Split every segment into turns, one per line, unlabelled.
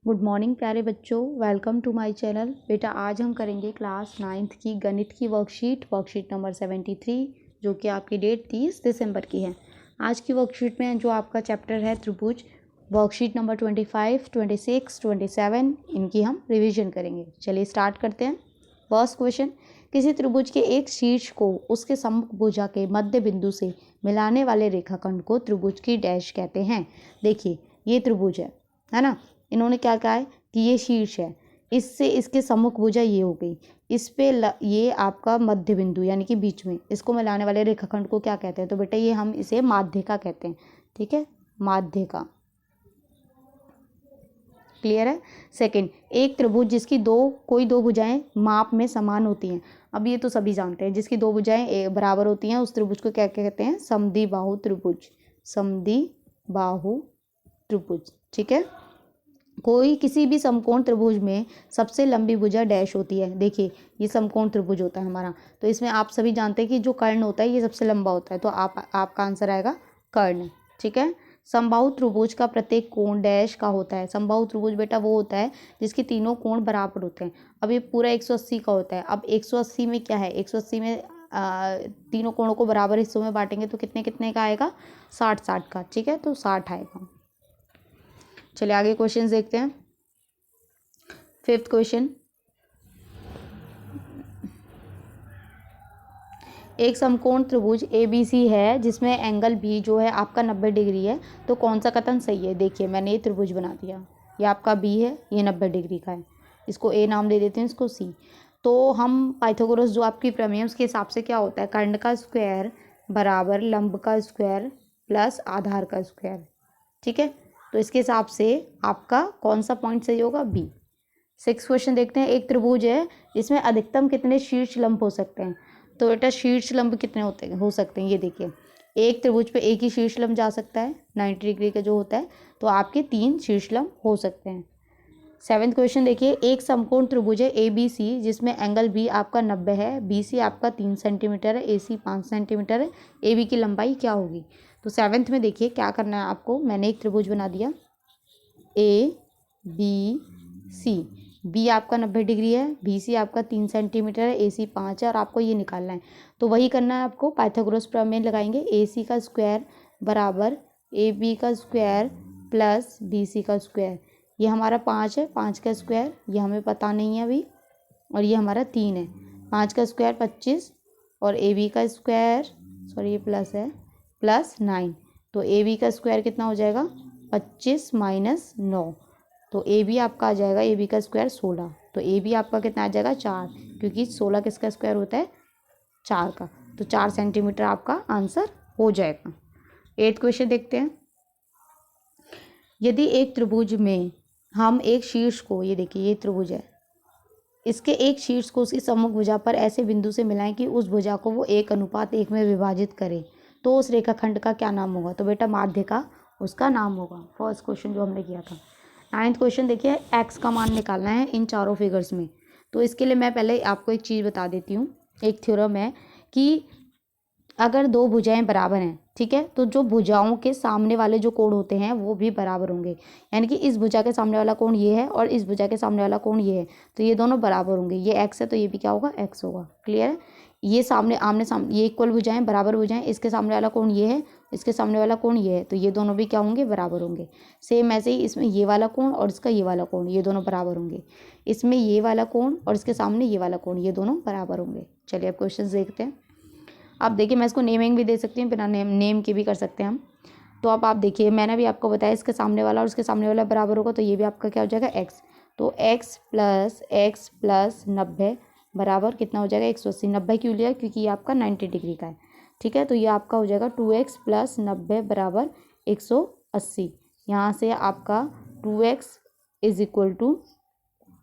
Good morning प्यारे बच्चों, welcome to my channel. बेटा आज हम करेंगे क्लास 9th की गणित की वर्कशीट नंबर 73, जो कि आपकी डेट 30 दिसंबर की है। आज की वर्कशीट में जो आपका चैप्टर है त्रिभुज, वर्कशीट नंबर 25, 26, 27 इनकी हम रिवीजन करेंगे। चलिए स्टार्ट करते हैं। फर्स्ट क्वेश्चन, किसी त्रिभुज के एक शीर्ष को उसके सम्मुख भुजा के मध्य बिंदु से मिलाने वाले रेखाखंड को त्रिभुज की डैश कहते हैं। देखिए ये त्रिभुज है ना। इन्होंने क्या कहा है कि ये शीर्ष है, इससे इसके सम्मुख भुजा ये हो गई, इस पे ये आपका मध्य बिंदु यानी कि बीच में, इसको मिलाने वाले रेखाखंड को क्या कहते हैं? तो बेटा ये हम इसे माध्यिका कहते हैं। ठीक है, माध्यिका। क्लियर है। सेकंड, एक त्रिभुज जिसकी कोई दो भुजाएं माप में समान होती हैं। अब ये तो सभी जानते हैं, जिसकी दो भुजाएं बराबर होती हैं उस त्रिभुज को क्या कहते हैं? समद्विबाहु त्रिभुज। समद्विबाहु त्रिभुज। ठीक है। कोई किसी भी समकोण त्रिभुज में सबसे लंबी भुजा डैश होती है। देखिए ये समकोण त्रिभुज होता है हमारा, तो इसमें आप सभी जानते हैं कि जो कर्ण होता है ये सबसे लंबा होता है, तो आपका आंसर आएगा कर्ण। ठीक है। समबाहु त्रिभुज का प्रत्येक कोण डैश का होता है। समबाहु त्रिभुज बेटा वो होता है जिसके तीनों कोण बराबर होते हैं। अब ये पूरा 180 का होता है। अब 180 में क्या है? 180 में तीनों कोणों को बराबर हिस्सों में बांटेंगे तो कितने कितने का आएगा? 60-60 का। ठीक है, तो 60 आएगा। चलिए आगे क्वेश्चन देखते हैं। फिफ्थ क्वेश्चन, एक समकोण त्रिभुज ABC है जिसमें एंगल भी जो है आपका 90 डिग्री है, तो कौन सा कथन सही है? देखिए मैंने ये त्रिभुज बना दिया, ये आपका B है, ये 90 डिग्री का है, इसको A नाम दे देते हैं, इसको C। तो हम पाइथागोरस जो आपकी प्रमेय है उसके हिसाब से क्या होता है? कर्ण का स्क्वायर बराबर लंब का स्क्वायर प्लस आधार का स्क्वायर। ठीक है, तो इसके हिसाब से आपका कौन सा पॉइंट सही होगा? B। सिक्स क्वेश्चन देखते हैं। एक त्रिभुज है जिसमें अधिकतम कितने शीर्ष लंब हो सकते हैं? तो बेटा शीर्ष लंब कितने हो सकते हैं? ये देखिए, एक त्रिभुज पे एक ही शीर्ष लंब जा सकता है 90 डिग्री का जो होता है, तो आपके 3 शीर्ष लंब हो सकते हैं। सेवेंथ क्वेश्चन देखिए, एक समकोण त्रिभुज है ABC जिसमें एंगल B आपका 90 है, BC आपका 3 सेंटीमीटर है, AC 5 सेंटीमीटर है, AB की लंबाई क्या होगी? तो सेवेंथ में देखिए क्या करना है आपको। मैंने एक त्रिभुज बना दिया ABC, B आपका 90 डिग्री है, BC आपका 3 सेंटीमीटर है, AC 5 है, और आपको ये निकालना है। तो वही करना है आपको, पाइथागोरस प्रमेय लगाएंगे। AC का स्क्वायर बराबर AB का स्क्वायर प्लस BC का स्क्वायर। ये हमारा 5 है, 5 का स्क्वायर ये हमें पता नहीं है अभी, और ये हमारा 3 है। 5 का स्क्वायर 25, और AB का स्क्वायर, सॉरी ये प्लस है, प्लस 9। तो AB का स्क्वायर कितना हो जाएगा? 25 माइनस 9, तो AB आपका आ जाएगा, AB का स्क्वायर 16। तो AB आपका कितना आ जाएगा? 4, क्योंकि 16 किसका स्क्वायर होता है? 4 का। तो 4 सेंटीमीटर आपका आंसर हो जाएगा। 8th क्वेश्चन देखते हैं। यदि एक त्रिभुज में हम एक शीर्ष को, ये देखिए ये त्रिभुज है, इसके एक शीर्ष को उसकी सम्मुख भुजा पर ऐसे बिंदु से मिलाएं कि उस भुजा को वो 1:1 में विभाजित करे, तो उस रेखाखंड का क्या नाम होगा? तो बेटा माध्यिका उसका नाम होगा। फर्स्ट क्वेश्चन जो हमने किया था। 9th क्वेश्चन देखिए, x का मान निकालना है इन चारों फिगर्स में। तो इसके लिए मैं पहले आपको एक चीज़ बता देती हूँ। एक थ्योरम है कि अगर दो भुजाएं बराबर हैं, ठीक है, तो जो भुजाओं के सामने वाले जो कोण होते हैं वो भी बराबर होंगे। यानी कि इस भुजा के सामने वाला कोण ये है और इस भुजा के सामने वाला कोण ये है, तो ये दोनों बराबर होंगे। ये x है तो ये भी क्या होगा? x होगा। क्लियर है। ये आमने सामने, ये इक्वल भुजाएं, बराबर भुजाएं, इसके सामने वाला कोण ये है, इसके सामने वाला कोण ये है, तो ये दोनों भी क्या होंगे? बराबर होंगे। सेम ऐसे ही इसमें ये वाला कोण और इसका ये वाला कोण, ये दोनों बराबर होंगे। इसमें ये वाला कोण और इसके सामने ये वाला कोण, ये दोनों बराबर होंगे। चलिए अब क्वेश्चन देखते हैं। अब देखिए मैं इसको नेमिंग भी दे सकती हूँ, बिना नेम के भी कर सकते हैं हम। तो अब आप देखिए, मैंने भी आपको बताया इसके सामने वाला और इसके सामने वाला बराबर होगा, तो ये भी आपका क्या हो जाएगा? x। तो x प्लस 90 बराबर कितना हो जाएगा? 180। 90 क्यों लिया? क्योंकि ये आपका 90 डिग्री का है। ठीक है, तो ये आपका हो जाएगा 2x प्लस 90 बराबर 180। यहाँ से आपका 2x is equal to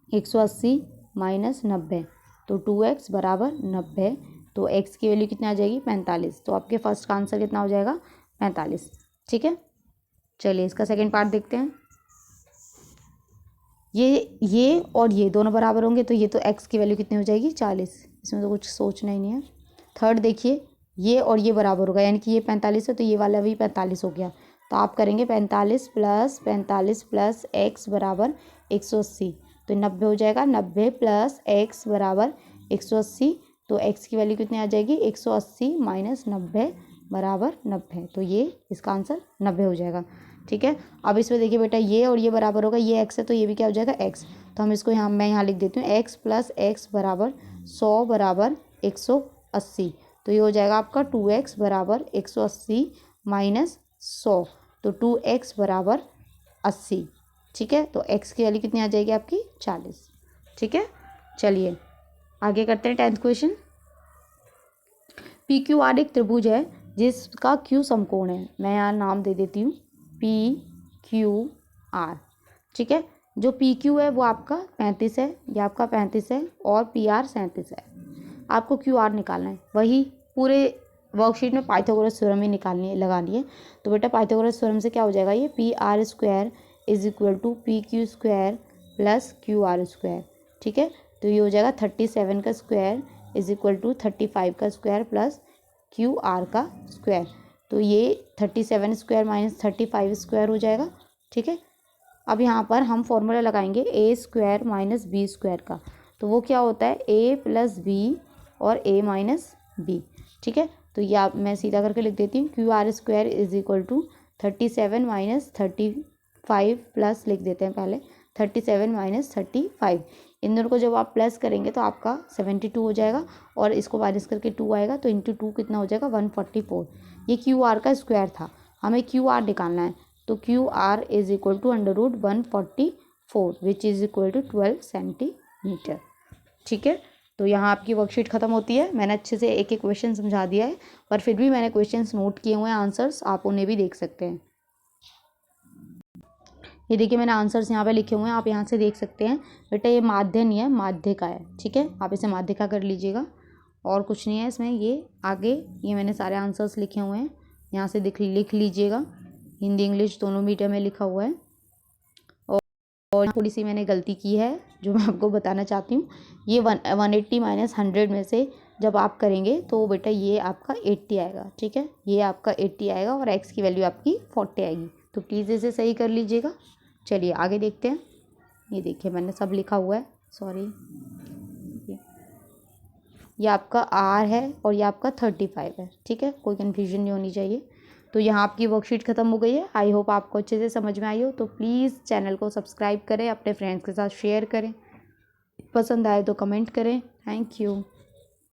180 minus 90, तो 2x बराबर 90। तो x की वैल्यू कितना आ जाएगी? 45। तो आपके फर्स्ट का आंसर कितना हो जाएगा? 45। ठीक है, चलिए इसका सेकंड पार्ट देखते हैं। ये और ये दोनों बराबर होंगे, तो ये तो x की वैल्यू कितनी हो जाएगी? 40। इसमें तो कुछ सोचना ही नहीं है। थर्ड देखिए, ये और ये बराबर होगा, यानी कि ये 45 है तो ये वाला भी 45 हो गया, तो आप करेंगे 45 प्लस x बराबर 180, तो 90 हो जाएगा। 90 प्लस x बराबर 180, तो x की वैल्यू कितनी आ जाएगी, 180 माइनस 90 बराबर 90, तो ये इसका आंसर 90 हो जाएगा। ठीक है, अब इसमें देखिए बेटा, ये और ये बराबर होगा, ये x है तो ये भी क्या हो जाएगा x, तो हम इसको मैं यहाँ लिख देती हूँ x प्लस x बराबर 100 बराबर 180, तो ये हो जाएगा आपका 2x बराबर 180 माइनस 100, तो 2x बराबर 80। ठीक है, तो x की वैल्यू कितनी आ जाएगी आपकी 40। ठीक है, चलिए आगे करते हैं 10th question. P Q R एक त्रिभुज है जिसका क्यू समकोण है। मैं यहाँ नाम दे देती हूँ पी क्यू आर। ठीक है, जो पी क्यू है वो आपका 35 है, ये आपका 35 है, और पी आर 37 है। आपको क्यू आर निकालना है, वही पूरे वर्कशीट में पाइथागोरस थ्योरम ही निकालनी है, लगानी है। तो बेटा पाइथागोरस थ्योरम से क्या हो जाएगा, ये P R square is equal to P Q square plus Q R square. ठीक है, तो ये हो जाएगा 37 का स्क्वायर इज इक्वल टू 35 का स्क्वायर प्लस क्यू आर का स्क्वायर, तो ये 37 स्क्वायर माइनस 35 स्क्वायर हो जाएगा। ठीक है, अब यहाँ पर हम फॉर्मूला लगाएंगे ए स्क्वायर माइनस बी स्क्वायर का, तो वो क्या होता है ए प्लस बी और ए माइनस बी। ठीक है, तो ये आप मैं सीधा करके लिख देती हूँ Q R square is equal to 37 minus 35 plus लिख देते हैं पहले 37 माइनस 35, इन दोनों को जब आप प्लस करेंगे तो आपका 72 हो जाएगा, और इसको माइनस करके 2 आएगा, तो इंटू 2 कितना हो जाएगा 144। ये क्यू आर का स्क्वायर था, हमें क्यू आर निकालना है, तो Q R is equal to √144 which is equal to 12 centimetre. ठीक है, तो यहाँ आपकी वर्कशीट खत्म होती है। मैंने अच्छे से एक एक क्वेश्चन समझा दिया है, पर फिर भी मैंने क्वेश्चंस नोट किए हुए हैं, आंसर्स आप उन्हें भी देख सकते हैं। ये देखिए मैंने आंसर्स यहाँ पे लिखे हुए हैं, आप यहाँ से देख सकते हैं। बेटा ये माध्य नहीं है, माध्यिका है। ठीक है, आप इसे माध्यिका कर लीजिएगा, और कुछ नहीं है इसमें। ये आगे ये मैंने सारे आंसर्स लिखे हुए हैं, यहाँ से लिख लीजिएगा। हिंदी इंग्लिश दोनों मीडियम में लिखा हुआ है, और थोड़ी सी मैंने गलती की है जो मैं आपको बताना चाहती हूँ। ये 180 माइनस 100 में से जब आप करेंगे तो बेटा ये आपका 80 आएगा। ठीक है, ये आपका 80 आएगा, और x की वैल्यू आपकी 40 आएगी, तो प्लीज़ इसे सही कर लीजिएगा। चलिए आगे देखते हैं। ये देखिए मैंने सब लिखा हुआ है, सॉरी, ये आपका r है और ये आपका 35 है। ठीक है, कोई कन्फ्यूजन नहीं होनी चाहिए। तो यहाँ आपकी वर्कशीट खत्म हो गई है। आई होप आपको अच्छे से समझ में आई हो। तो प्लीज़ चैनल को सब्सक्राइब करें, अपने फ्रेंड्स के साथ शेयर करें, पसंद आए तो कमेंट करें। Thank you.